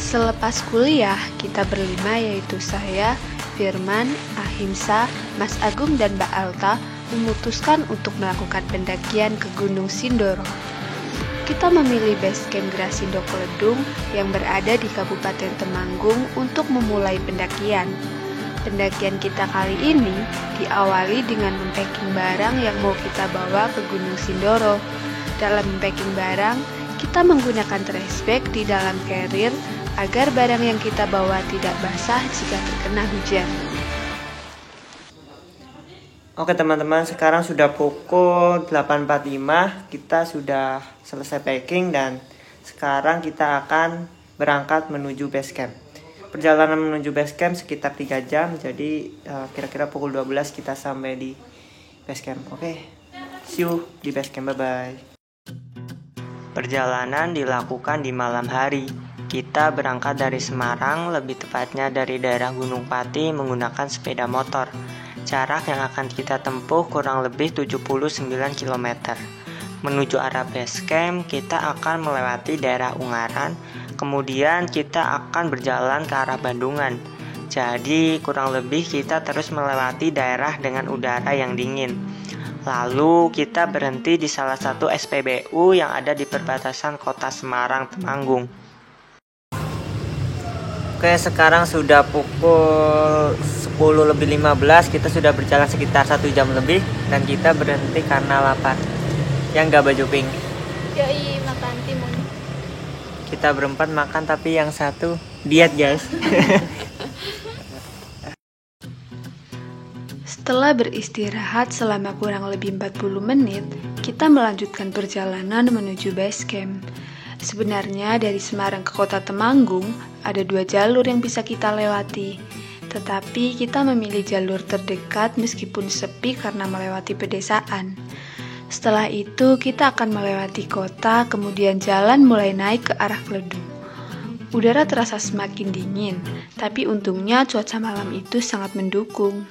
Selepas kuliah, kita berlima yaitu saya, Firman, Ahimsa, Mas Agung, dan Mbak Alta memutuskan untuk melakukan pendakian ke Gunung Sindoro. Kita memilih base camp Grasindo Kledung yang berada di Kabupaten Temanggung untuk memulai pendakian. Pendakian kita kali ini diawali dengan mempacking barang yang mau kita bawa ke Gunung Sindoro. Dalam mempacking barang, kita menggunakan trash bag di dalam carrier agar barang yang kita bawa tidak basah jika terkena hujan. Oke teman-teman, sekarang sudah pukul 8.45, kita sudah selesai packing dan sekarang kita akan berangkat menuju base camp. Perjalanan menuju base camp sekitar 3 jam, jadi kira-kira pukul 12 kita sampai di base camp. Oke, see you di base camp, bye-bye. Perjalanan dilakukan di malam hari. Kita berangkat dari Semarang, lebih tepatnya dari daerah Gunung Pati menggunakan sepeda motor. Jarak yang akan kita tempuh kurang lebih 79 km. Menuju arah base camp, kita akan melewati daerah Ungaran, kemudian kita akan berjalan ke arah Bandungan. Jadi kurang lebih kita terus melewati daerah dengan udara yang dingin. Lalu kita berhenti di salah satu SPBU yang ada di perbatasan kota Semarang, Temanggung. Oke, sekarang sudah pukul 10.15, kita sudah berjalan sekitar 1 jam lebih dan kita berhenti karena lapar. Yang gak baju pink? Yoi, makan timun. Kita berempat makan tapi yang satu diet guys. Setelah beristirahat selama kurang lebih 40 menit, kita melanjutkan perjalanan menuju base camp. Sebenarnya dari Semarang ke kota Temanggung ada 2 jalur yang bisa kita lewati. Tetapi kita memilih jalur terdekat meskipun sepi karena melewati pedesaan. Setelah itu kita akan melewati kota, kemudian jalan mulai naik ke arah Kledung. Udara terasa semakin dingin, tapi untungnya cuaca malam itu sangat mendukung.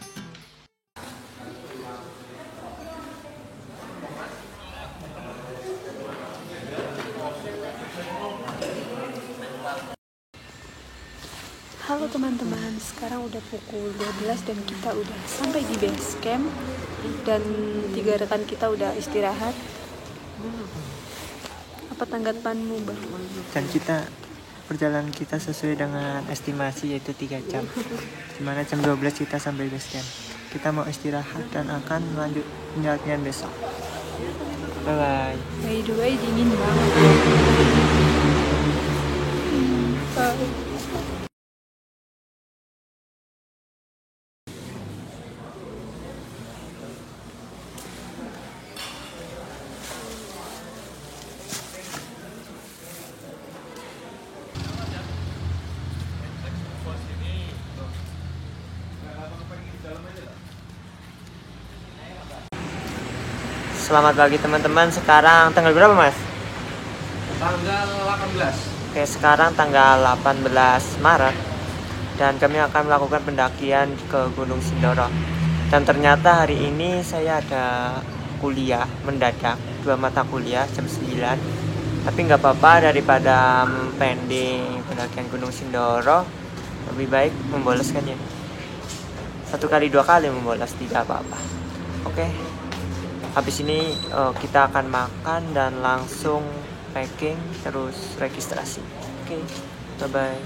Halo teman-teman, sekarang udah pukul 12 dan kita udah sampai di base camp dan 3 rekan kita udah istirahat. Apa tanggapanmu, Bang? Dan perjalanan kita sesuai dengan estimasi yaitu 3 jam. Dimana jam 12 kita sampai base camp. Kita mau istirahat dan akan lanjut pendakian besok. Bye-bye. By the way, dingin banget. Bye. Selamat pagi teman-teman, sekarang tanggal berapa mas? Tanggal 18. Oke, sekarang tanggal 18 Maret dan kami akan melakukan pendakian ke Gunung Sindoro. Dan ternyata hari ini saya ada kuliah mendadak, 2 mata kuliah jam 9. Tapi nggak apa-apa, daripada pending pendakian Gunung Sindoro lebih baik membolos kan ya. 1 kali 2 kali membolos, tidak apa-apa. Oke. Habis ini kita akan makan dan langsung packing terus registrasi. Oke, bye-bye.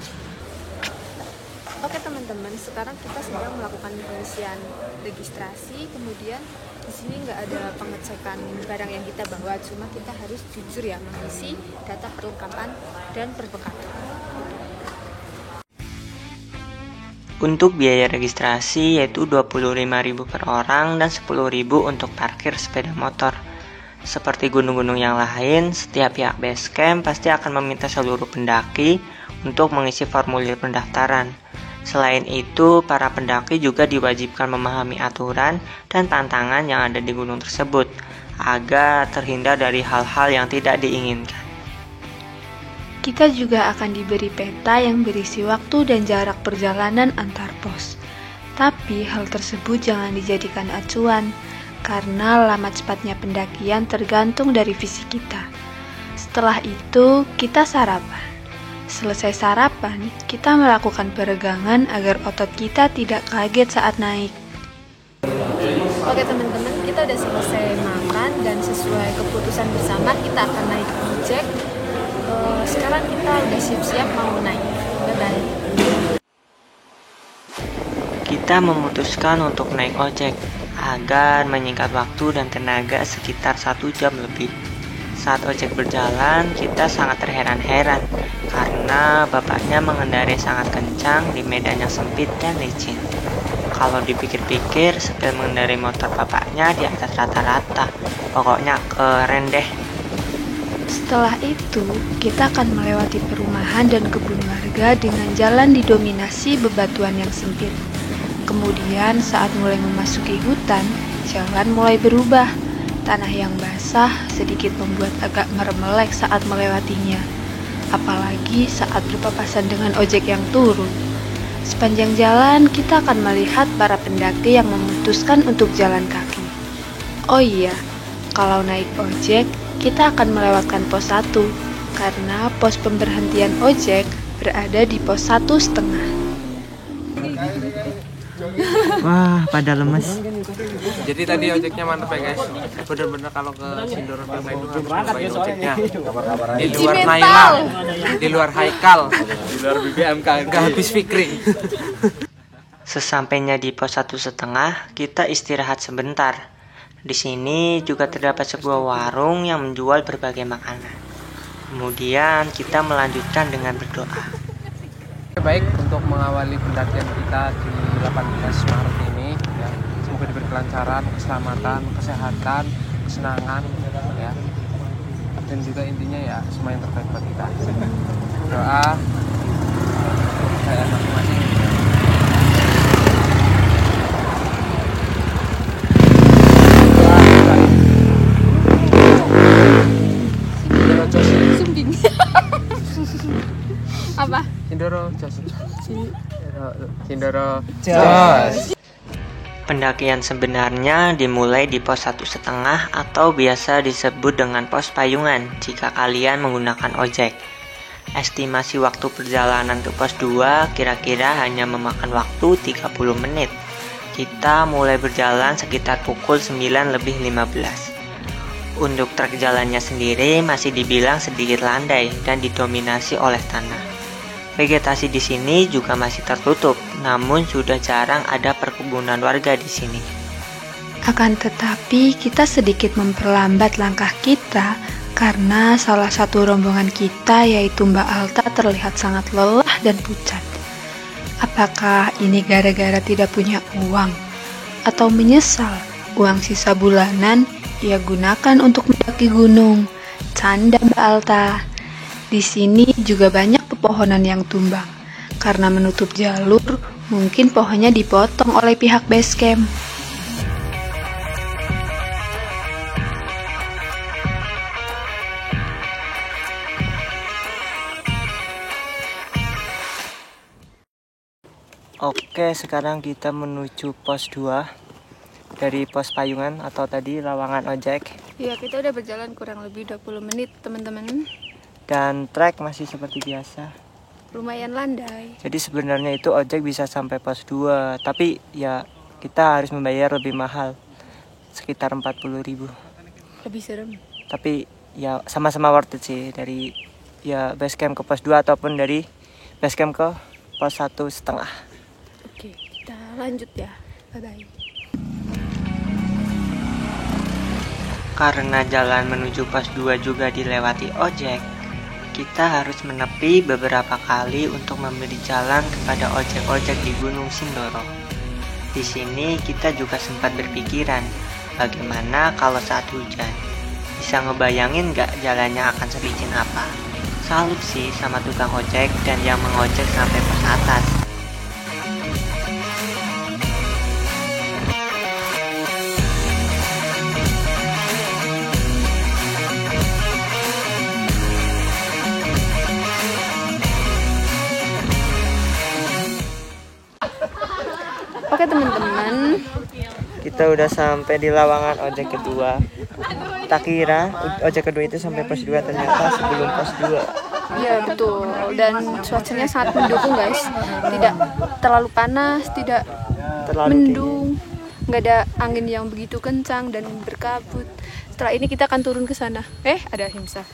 Oke teman-teman, sekarang kita sedang melakukan pengisian registrasi. Kemudian di sini nggak ada pengecekan barang yang kita bawa, cuma kita harus jujur ya mengisi data perlengkapan dan perbekalan. Untuk biaya registrasi yaitu 25.000 per orang dan 10.000 untuk parkir sepeda motor. Seperti gunung-gunung yang lain, setiap pihak base camp pasti akan meminta seluruh pendaki untuk mengisi formulir pendaftaran. Selain itu, para pendaki juga diwajibkan memahami aturan dan tantangan yang ada di gunung tersebut agar terhindar dari hal-hal yang tidak diinginkan. Kita juga akan diberi peta yang berisi waktu dan jarak perjalanan antar pos. Tapi hal tersebut jangan dijadikan acuan, karena lama cepatnya pendakian tergantung dari fisik kita. Setelah itu, kita sarapan. Selesai sarapan, kita melakukan peregangan agar otot kita tidak kaget saat naik. Oke teman-teman, kita udah selesai makan dan sesuai keputusan bersama kita akan naik ojek. Sekarang kita udah siap-siap mau naik. Bye-bye. Kita memutuskan untuk naik ojek agar menyingkat waktu dan tenaga sekitar 1 jam lebih. Saat ojek berjalan, kita sangat terheran-heran karena bapaknya mengendarai sangat kencang di medan yang sempit dan licin. Kalau dipikir-pikir, skill mengendarai motor bapaknya di atas rata-rata. Pokoknya keren deh. Setelah itu, kita akan melewati perumahan dan kebun warga dengan jalan didominasi bebatuan yang sempit. Kemudian saat mulai memasuki hutan, jalan mulai berubah. Tanah yang basah sedikit membuat agak meremelek saat melewatinya. Apalagi saat berpapasan dengan ojek yang turun. Sepanjang jalan kita akan melihat para pendaki yang memutuskan untuk jalan kaki. Oh iya, kalau naik ojek, kita akan melewatkan pos 1 karena pos pemberhentian ojek berada di pos 1,5. Wah, pada lemes. Jadi tadi ojeknya mantep ya guys. Bener-bener kalau ke Sindoro Firma itu harus cobain ojeknya. Di luar Nailal, di luar Haikal, di luar BBMK, gak habis Fikri. Sesampainya di pos 1,5, kita istirahat sebentar. Di sini juga terdapat sebuah warung yang menjual berbagai makanan. Kemudian kita melanjutkan dengan berdoa. Baik, untuk mengawali pendakian kita di 18 Maret ini ya, semoga diberi kelancaran, keselamatan, kesehatan, kesenangan ya. Dan juga intinya ya semua yang terbaik buat kita. Doa saya masing-masing. Apa? Sindoro Jos. Pendakian sebenarnya dimulai di pos 1,5 atau biasa disebut dengan pos payungan jika kalian menggunakan ojek. Estimasi waktu perjalanan ke pos 2 kira-kira hanya memakan waktu 30 menit. Kita mulai berjalan sekitar pukul 9:15. Untuk trek jalannya sendiri masih dibilang sedikit landai dan didominasi oleh tanah. Vegetasi di sini juga masih tertutup, namun sudah jarang ada perkebunan warga di sini. Akan tetapi kita sedikit memperlambat langkah kita karena salah satu rombongan kita yaitu Mbak Alta terlihat sangat lelah dan pucat. Apakah ini gara-gara tidak punya uang? Atau menyesal uang sisa bulanan ia gunakan untuk mendaki gunung? Canda Mbak Alta. Di sini juga banyak pepohonan yang tumbang. Karena menutup jalur, mungkin pohonnya dipotong oleh pihak base camp. Oke, sekarang kita menuju pos 2 dari pos payungan atau tadi lawangan ojek. Ya, kita udah berjalan kurang lebih 20 menit teman-teman. Dan trek masih seperti biasa. Lumayan landai. Jadi sebenarnya itu ojek bisa sampai pos 2, tapi ya kita harus membayar lebih mahal, sekitar 40.000. Lebih serem. Tapi ya sama-sama worth it sih, dari ya base camp ke pos 2 ataupun dari base camp ke pos 1,5. Oke, kita lanjut ya. Bye-bye. Karena jalan menuju pos 2 juga dilewati ojek, kita harus menepi beberapa kali untuk memberi jalan kepada ojek-ojek di Gunung Sindoro. Di sini kita juga sempat berpikiran, bagaimana kalau saat hujan? Bisa ngebayangin gak jalannya akan selicin apa? Salut sih sama tukang ojek dan yang mengojek sampai pos atas. Oke teman-teman, Kita udah sampai di lawangan ojek kedua. Tak kira ojek kedua itu sampai pos 2, ternyata sebelum pos 2. Iya betul, dan cuacanya sangat mendukung guys. Tidak terlalu panas, tidak mendung, nggak ada angin yang begitu kencang dan berkabut. Setelah ini kita akan turun ke sana. Ada Himsa.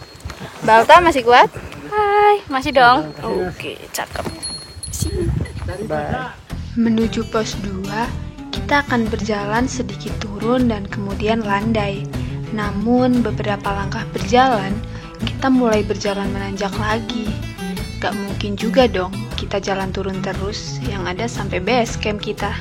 Mbak Alta masih kuat? Hai, masih dong. Oke, cakep. Menuju pos 2, kita akan berjalan sedikit turun dan kemudian landai. Namun beberapa langkah berjalan, kita mulai berjalan menanjak lagi. Gak mungkin juga dong kita jalan turun terus, yang ada sampai base camp kita.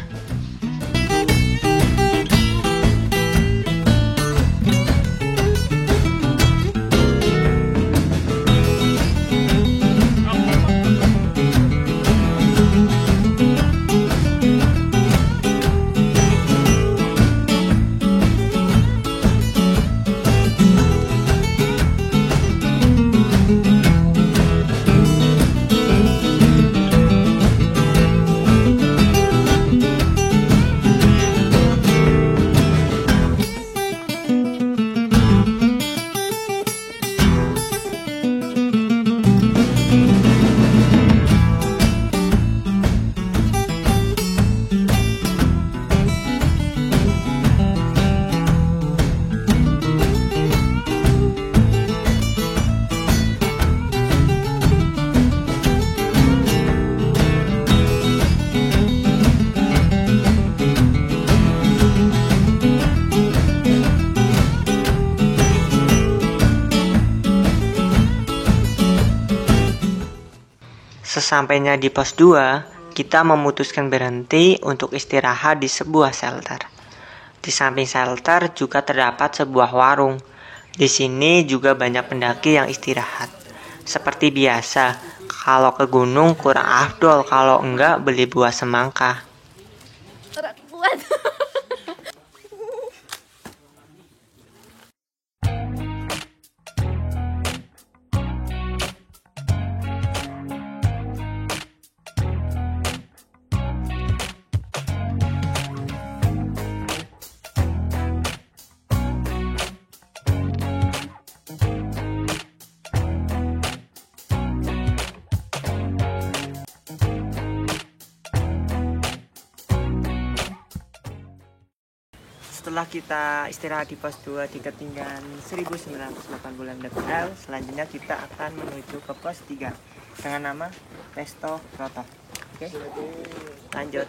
Sesampainya di pos 2, kita memutuskan berhenti untuk istirahat di sebuah shelter. Di samping shelter juga terdapat sebuah warung. Di sini juga banyak pendaki yang istirahat. Seperti biasa, kalau ke gunung kurang afdol kalau enggak beli buah semangka. Kuat. Setelah kita istirahat di pos 2 di ketinggian 1980 mdpl, selanjutnya kita akan menuju ke pos 3 dengan nama Resto Roto. Oke, lanjut.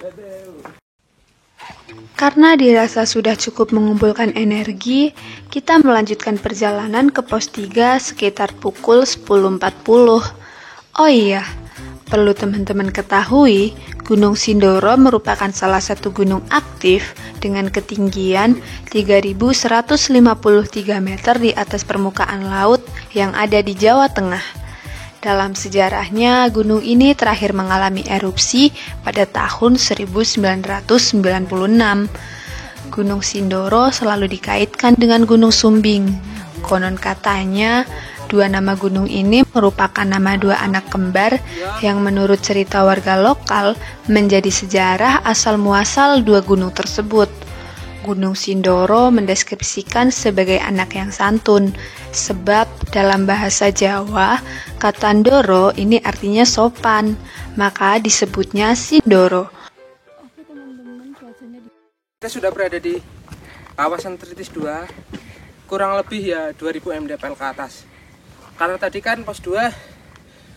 Karena dirasa sudah cukup mengumpulkan energi, kita melanjutkan perjalanan ke pos 3 sekitar pukul 10.40. Oh iya, perlu teman-teman ketahui, Gunung Sindoro merupakan salah satu gunung aktif dengan ketinggian 3.153 meter di atas permukaan laut yang ada di Jawa Tengah. Dalam sejarahnya, gunung ini terakhir mengalami erupsi pada tahun 1996. Gunung Sindoro selalu dikaitkan dengan Gunung Sumbing. Konon katanya, dua nama gunung ini merupakan nama dua anak kembar yang menurut cerita warga lokal menjadi sejarah asal-muasal dua gunung tersebut. Gunung Sindoro mendeskripsikan sebagai anak yang santun, sebab dalam bahasa Jawa, kata Ndoro ini artinya sopan, maka disebutnya Sindoro. Oke teman-teman, cuacanya Kita sudah berada di kawasan Tritis 2, kurang lebih ya 2000 mdpl ke atas. Karena tadi kan pos 2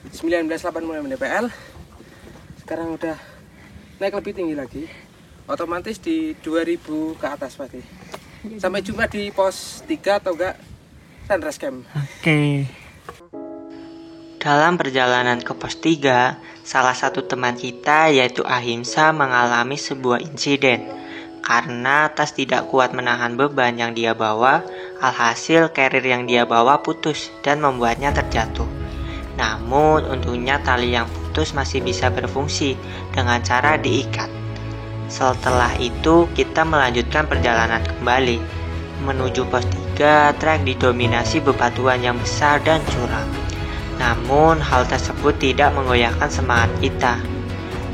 1980 mdpl, sekarang udah naik lebih tinggi lagi, otomatis di 2000 ke atas pasti. Sampai jumpa di pos 3 atau enggak Sunrise Camp. Oke. Dalam perjalanan ke pos 3, salah satu teman kita yaitu Ahimsa mengalami sebuah insiden. Karena tas tidak kuat menahan beban yang dia bawa, alhasil carrier yang dia bawa putus dan membuatnya terjatuh. Namun untungnya tali yang putus masih bisa berfungsi dengan cara diikat. Setelah itu kita melanjutkan perjalanan kembali. Menuju pos 3, trek didominasi bebatuan yang besar dan curam. Namun hal tersebut tidak menggoyahkan semangat kita.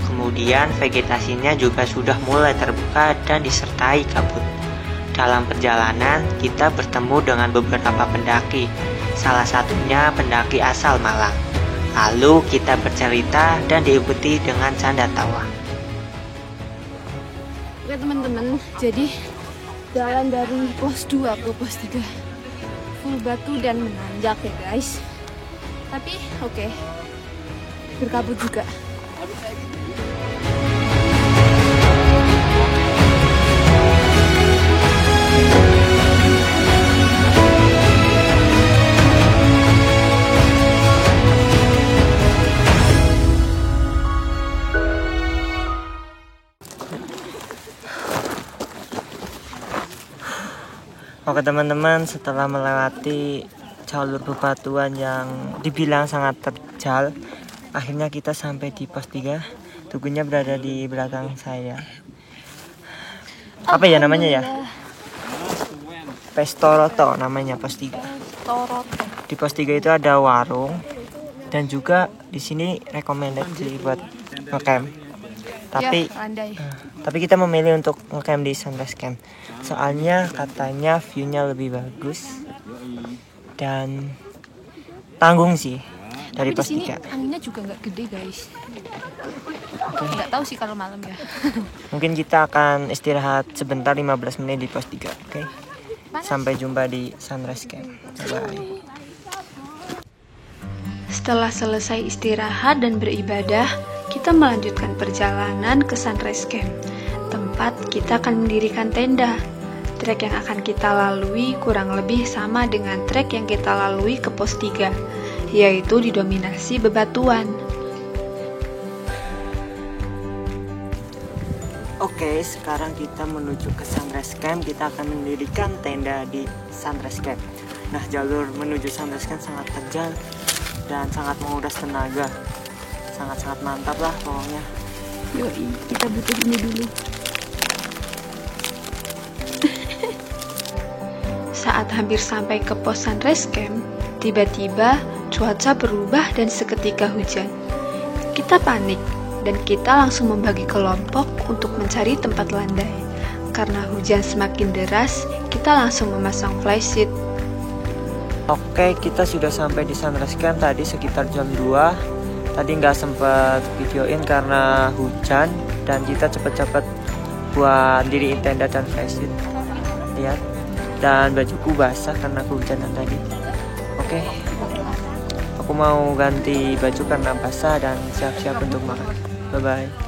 Kemudian vegetasinya juga sudah mulai terbuka dan disertai kabut. Dalam perjalanan kita bertemu dengan beberapa pendaki, salah satunya pendaki asal Malang. Lalu kita bercerita dan diikuti dengan canda tawa. Oke teman-teman, jadi jalan dari pos 2 ke pos 3 full batu dan menanjak ya guys. Tapi oke, berkabut juga. Oke teman-teman, setelah melewati jalur bebatuan yang dibilang sangat terjal, akhirnya kita sampai di pos 3. Tugunya berada di belakang saya. Apa ya namanya ya? Pestoroto namanya, pos 3. Di pos 3 itu ada warung dan juga di sini recommended sih buat ngecamp. Tapi kita memilih untuk ngecamp di Sunrise Camp. Soalnya katanya view-nya lebih bagus dan tanggung sih dari pos 3. Anginnya juga nggak gede guys. Nggak tahu sih kalau malam ya. Mungkin kita akan istirahat sebentar 15 menit di pos 3. Oke. Sampai jumpa di Sunrise Camp. Bye. Setelah selesai istirahat dan beribadah, kita melanjutkan perjalanan ke Sunrise Camp. Tempat kita akan mendirikan tenda. Trek yang akan kita lalui kurang lebih sama dengan trek yang kita lalui ke pos 3, yaitu didominasi bebatuan. Oke, sekarang kita menuju ke Sunrise Camp. Kita akan mendirikan tenda di Sunrise Camp. Nah, jalur menuju Sunrise Camp sangat terjal dan sangat menguras tenaga. Sangat-sangat mantap lah pokoknya. Yoi, kita butuh ini dulu. Saat hampir sampai ke pos Sunrise Camp, tiba-tiba cuaca berubah dan seketika hujan. Kita panik dan kita langsung membagi kelompok untuk mencari tempat landai. Karena hujan semakin deras, kita langsung memasang flysheet. Oke, kita sudah sampai di Sunrise Camp tadi sekitar jam 2. Tadi nggak sempat videoin karena hujan dan kita cepet-cepet buat diriin tenda dan flysheet. Lihat, dan bajuku basah karena kehujanan tadi. Oke, aku mau ganti baju karena basah dan siap-siap untuk makan. Bye bye.